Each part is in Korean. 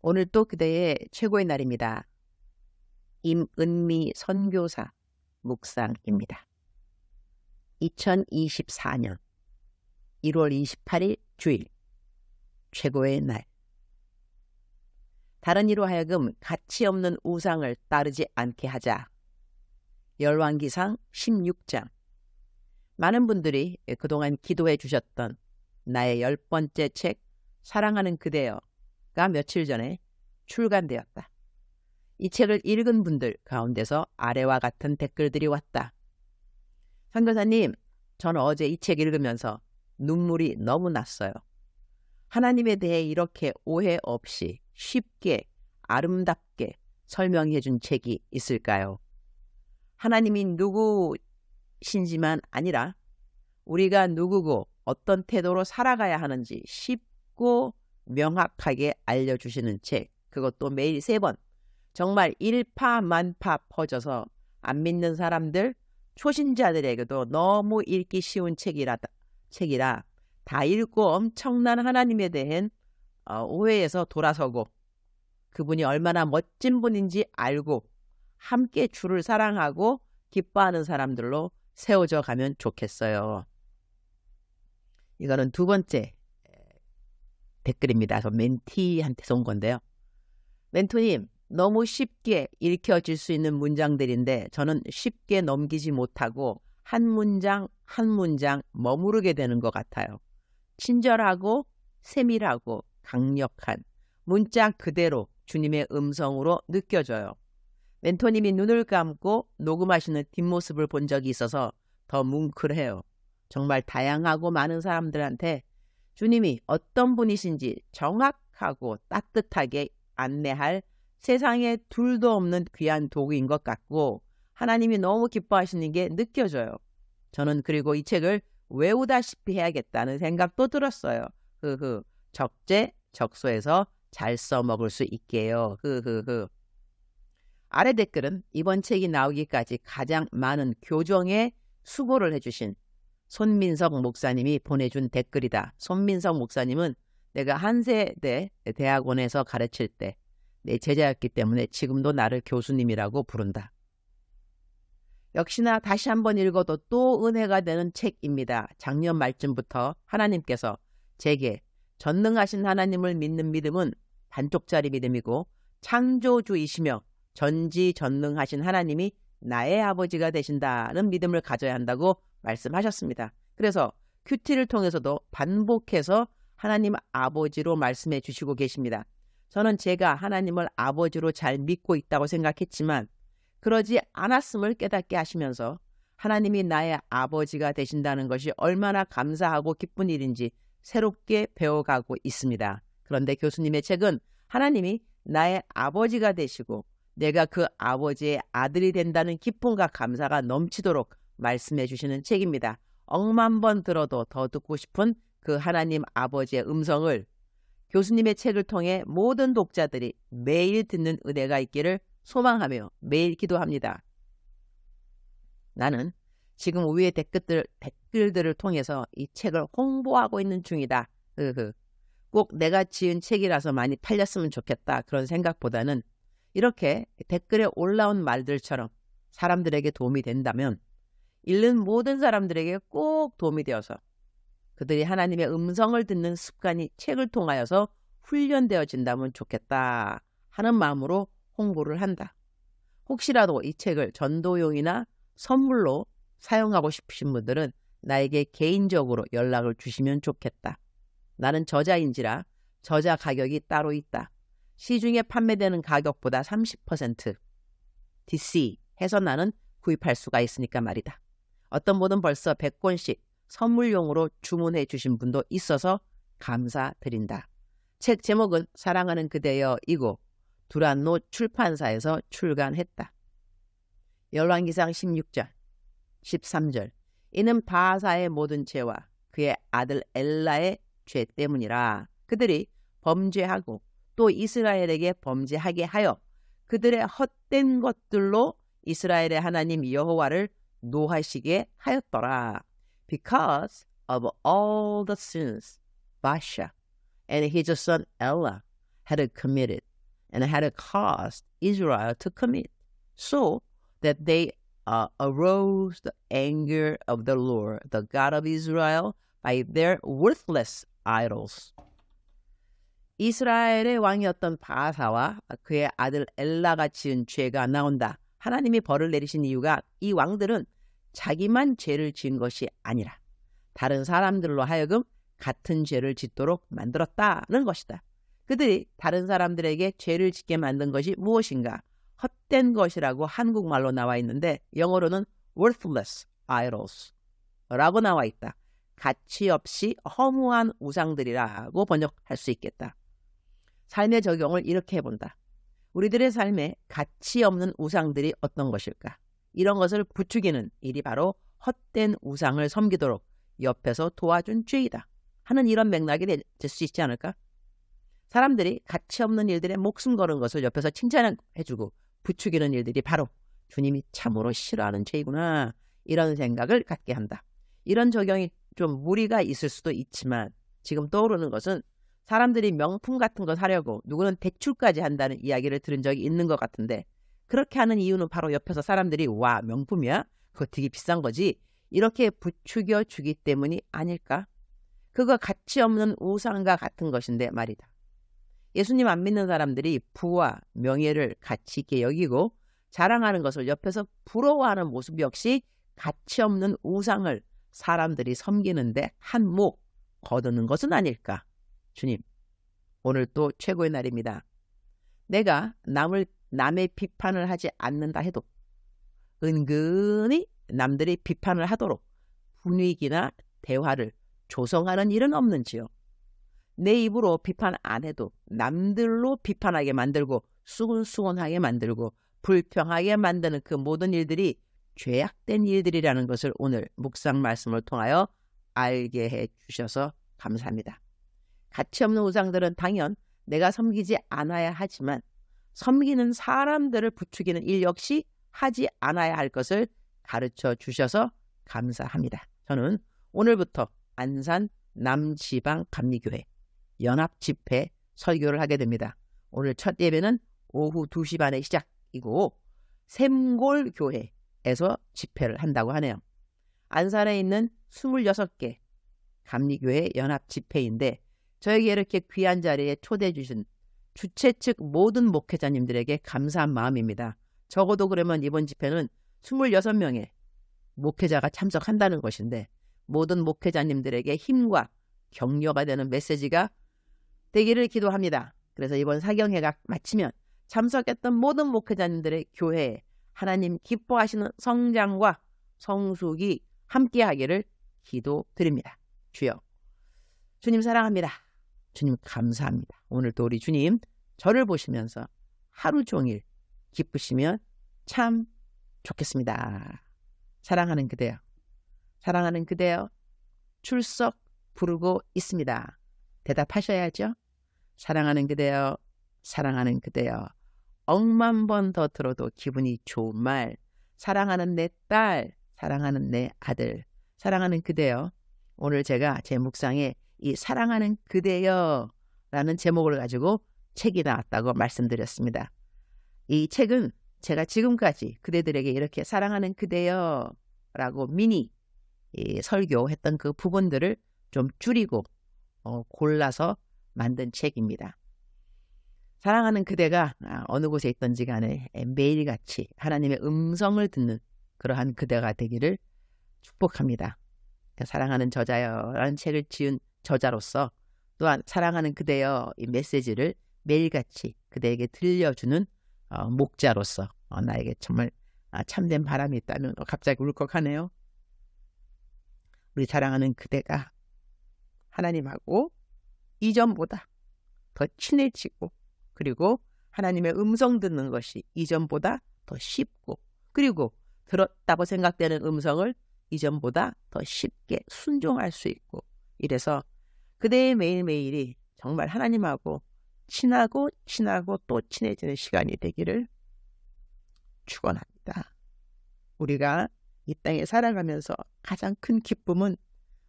오늘 또 그대의 최고의 날입니다. 임은미 선교사 묵상입니다. 2024년 1월 28일 주일 최고의 날. 다른 이로 하여금 가치 없는 우상을 따르지 않게 하자. 열왕기상 16장. 많은 분들이 그동안 기도해 주셨던 나의 10번째 책 사랑하는 그대여가 며칠 전에 출간되었다. 이 책을 읽은 분들 가운데서 아래와 같은 댓글들이 왔다. 선교사님, 전 어제 이 책 읽으면서 눈물이 너무 났어요. 하나님에 대해 이렇게 오해 없이 쉽게 아름답게 설명해 준 책이 있을까요? 하나님이 누구신지만 아니라 우리가 누구고 어떤 태도로 살아가야 하는지 쉽고 명확하게 알려주시는 책. 그것도 매일 3번. 정말 일파만파 퍼져서 안 믿는 사람들, 초신자들에게도 너무 읽기 쉬운 책이라 다 읽고 엄청난 하나님에 대한 오해에서 돌아서고 그분이 얼마나 멋진 분인지 알고 함께 주를 사랑하고 기뻐하는 사람들로 세워져 가면 좋겠어요. 이거는 2번째 댓글입니다. 저 멘티한테서 온 건데요. 멘토님, 너무 쉽게 읽혀질 수 있는 문장들인데 저는 쉽게 넘기지 못하고 한 문장 한 문장 머무르게 되는 것 같아요. 친절하고 세밀하고 강력한 문자 그대로 주님의 음성으로 느껴져요. 멘토님이 눈을 감고 녹음하시는 뒷모습을 본 적이 있어서 더 뭉클해요. 정말 다양하고 많은 사람들한테 주님이 어떤 분이신지 정확하고 따뜻하게 안내할 세상에 둘도 없는 귀한 도구인 것 같고 하나님이 너무 기뻐하시는 게 느껴져요. 저는 그리고 이 책을 외우다시피 해야겠다는 생각도 들었어요. 적재적소에서 잘 써먹을 수 있게요. 아래 댓글은 이번 책이 나오기까지 가장 많은 교정에 수고를 해주신 손민석 목사님이 보내준 댓글이다. 손민석 목사님은 내가 한세대 대학원에서 가르칠 때 내 제자였기 때문에 지금도 나를 교수님이라고 부른다. 역시나 다시 한번 읽어도 또 은혜가 되는 책입니다. 작년 말쯤부터 하나님께서 제게 전능하신 하나님을 믿는 믿음은 반쪽짜리 믿음이고 창조주이시며 전지전능하신 하나님이 나의 아버지가 되신다는 믿음을 가져야 한다고 말씀하셨습니다. 그래서 큐티를 통해서도 반복해서 하나님 아버지로 말씀해 주시고 계십니다. 저는 제가 하나님을 아버지로 잘 믿고 있다고 생각했지만 그러지 않았음을 깨닫게 하시면서 하나님이 나의 아버지가 되신다는 것이 얼마나 감사하고 기쁜 일인지 새롭게 배워가고 있습니다. 그런데 교수님의 책은 하나님이 나의 아버지가 되시고 내가 그 아버지의 아들이 된다는 기쁨과 감사가 넘치도록 말씀해 주시는 책입니다. 억만 번 들어도 더 듣고 싶은 그 하나님 아버지의 음성을 교수님의 책을 통해 모든 독자들이 매일 듣는 은혜가 있기를 소망하며 매일 기도합니다. 나는 지금 위의 댓글들을 통해서 이 책을 홍보하고 있는 중이다. 꼭 내가 지은 책이라서 많이 팔렸으면 좋겠다. 그런 생각보다는 이렇게 댓글에 올라온 말들처럼 사람들에게 도움이 된다면 읽는 모든 사람들에게 꼭 도움이 되어서 그들이 하나님의 음성을 듣는 습관이 책을 통하여서 훈련되어진다면 좋겠다 하는 마음으로 홍보를 한다. 혹시라도 이 책을 전도용이나 선물로 사용하고 싶으신 분들은 나에게 개인적으로 연락을 주시면 좋겠다. 나는 저자인지라 저자 가격이 따로 있다. 시중에 판매되는 가격보다 30% DC 해서 나는 구입할 수가 있으니까 말이다. 어떤 분은 벌써 100권씩 선물용으로 주문해 주신 분도 있어서 감사드린다. 책 제목은 사랑하는 그대여이고 두란노 출판사에서 출간했다. 열왕기상 16장 13절 이는 바사의 모든 죄와 그의 아들 엘라의 죄 때문이라. 그들이 범죄하고 또 이스라엘에게 범죄하게 하여 그들의 헛된 것들로 이스라엘의 하나님 여호와를 노하시게 하였더라. Because of all the sins Baasha and his son Ella had committed, and had caused Israel to commit, so that they aroused the anger of the Lord, the God of Israel, by their worthless idols. 이스라엘의 왕이었던 바사와 그의 아들 엘라가 지은 죄가 나온다. 하나님이 벌을 내리신 이유가 이 왕들은 자기만 죄를 지은 것이 아니라 다른 사람들로 하여금 같은 죄를 짓도록 만들었다는 것이다. 그들이 다른 사람들에게 죄를 짓게 만든 것이 무엇인가? 헛된 것이라고 한국말로 나와 있는데 영어로는 worthless idols 라고 나와 있다. 가치 없이 허무한 우상들이라고 번역할 수 있겠다. 삶의 적용을 이렇게 해본다. 우리들의 삶에 가치 없는 우상들이 어떤 것일까? 이런 것을 부추기는 일이 바로 헛된 우상을 섬기도록 옆에서 도와준 죄이다 하는 이런 맥락이 될 수 있지 않을까? 사람들이 가치 없는 일들에 목숨 거는 것을 옆에서 칭찬해주고 부추기는 일들이 바로 주님이 참으로 싫어하는 죄이구나 이런 생각을 갖게 한다. 이런 적용이 좀 무리가 있을 수도 있지만 지금 떠오르는 것은 사람들이 명품 같은 거 사려고 누구는 대출까지 한다는 이야기를 들은 적이 있는 것 같은데 그렇게 하는 이유는 바로 옆에서 사람들이 와 명품이야? 그거 되게 비싼 거지? 이렇게 부추겨 주기 때문이 아닐까? 그거 가치 없는 우상과 같은 것인데 말이다. 예수님 안 믿는 사람들이 부와 명예를 가치 있게 여기고 자랑하는 것을 옆에서 부러워하는 모습 역시 가치 없는 우상을 사람들이 섬기는데 한몫 거두는 것은 아닐까? 주님, 오늘 또 최고의 날입니다. 내가 남의 비판을 하지 않는다 해도 은근히 남들이 비판을 하도록 분위기나 대화를 조성하는 일은 없는지요? 내 입으로 비판 안 해도 남들로 비판하게 만들고 수근수근하게 만들고 불평하게 만드는 그 모든 일들이 죄악된 일들이라는 것을 오늘 묵상 말씀을 통하여 알게 해 주셔서 감사합니다. 가치 없는 우상들은 당연 내가 섬기지 않아야 하지만 섬기는 사람들을 부추기는 일 역시 하지 않아야 할 것을 가르쳐 주셔서 감사합니다. 저는 오늘부터 안산 남지방 감리교회 연합집회 설교를 하게 됩니다. 오늘 첫 예배는 오후 2시 반에 시작이고 샘골교회에서 집회를 한다고 하네요. 안산에 있는 26개 감리교회 연합집회인데 저에게 이렇게 귀한 자리에 초대해 주신 주최 측 모든 목회자님들에게 감사한 마음입니다. 적어도 그러면 이번 집회는 26명의 목회자가 참석한다는 것인데 모든 목회자님들에게 힘과 격려가 되는 메시지가 되기를 기도합니다. 그래서 이번 사경회가 마치면 참석했던 모든 목회자님들의 교회에 하나님 기뻐하시는 성장과 성숙이 함께하기를 기도드립니다. 주여, 주님 사랑합니다. 주님 감사합니다. 오늘도 우리 주님 저를 보시면서 하루 종일 기쁘시면 참 좋겠습니다. 사랑하는 그대여, 사랑하는 그대여, 출석 부르고 있습니다. 대답하셔야죠. 사랑하는 그대여, 사랑하는 그대여, 억만 번 더 들어도 기분이 좋은 말, 사랑하는 내 딸, 사랑하는 내 아들, 사랑하는 그대여. 오늘 제가 제 묵상에 이 사랑하는 그대여라는 제목을 가지고 책이 나왔다고 말씀드렸습니다. 이 책은 제가 지금까지 그대들에게 이렇게 사랑하는 그대여라고 미니 설교했던 그 부분들을 좀 줄이고 골라서 만든 책입니다. 사랑하는 그대가 어느 곳에 있던지 간에 매일같이 하나님의 음성을 듣는 그러한 그대가 되기를 축복합니다. 사랑하는 저자여라는 책을 지은 저자로서 또한 사랑하는 그대여 이 메시지를 매일같이 그대에게 들려주는 목자로서 나에게 정말 참된 바람이 있다면 갑자기 울컥하네요. 우리 사랑하는 그대가 하나님하고 이전보다 더 친해지고 그리고 하나님의 음성 듣는 것이 이전보다 더 쉽고 그리고 들었다고 생각되는 음성을 이전보다 더 쉽게 순종할 수 있고 이래서 그대의 매일매일이 정말 하나님하고 친하고 또 친해지는 시간이 되기를 축원합니다. 우리가 이 땅에 살아가면서 가장 큰 기쁨은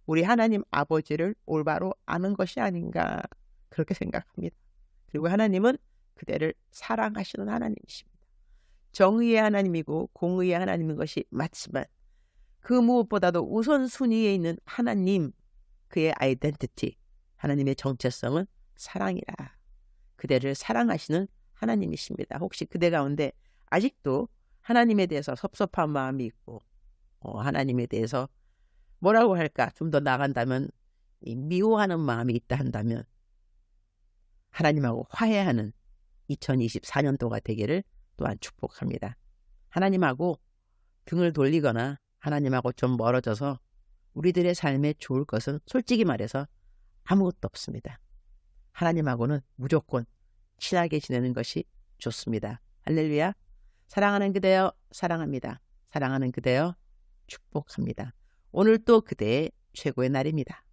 우리 하나님 아버지를 올바로 아는 것이 아닌가 그렇게 생각합니다. 그리고 하나님은 그대를 사랑하시는 하나님이십니다. 정의의 하나님이고 공의의 하나님인 것이 맞지만 그 무엇보다도 우선순위에 있는 하나님, 그의 아이덴티티, 하나님의 정체성은 사랑이라. 그대를 사랑하시는 하나님이십니다. 혹시 그대 가운데 아직도 하나님에 대해서 섭섭한 마음이 있고 하나님에 대해서 뭐라고 할까, 좀 더 나간다면 미워하는 마음이 있다 한다면 하나님하고 화해하는 2024년도가 되기를 또한 축복합니다. 하나님하고 등을 돌리거나 하나님하고 좀 멀어져서 우리들의 삶에 좋을 것은 솔직히 말해서 아무것도 없습니다. 하나님하고는 무조건 친하게 지내는 것이 좋습니다. 할렐루야. 사랑하는 그대여 사랑합니다. 사랑하는 그대여 축복합니다. 오늘 또 그대의 최고의 날입니다.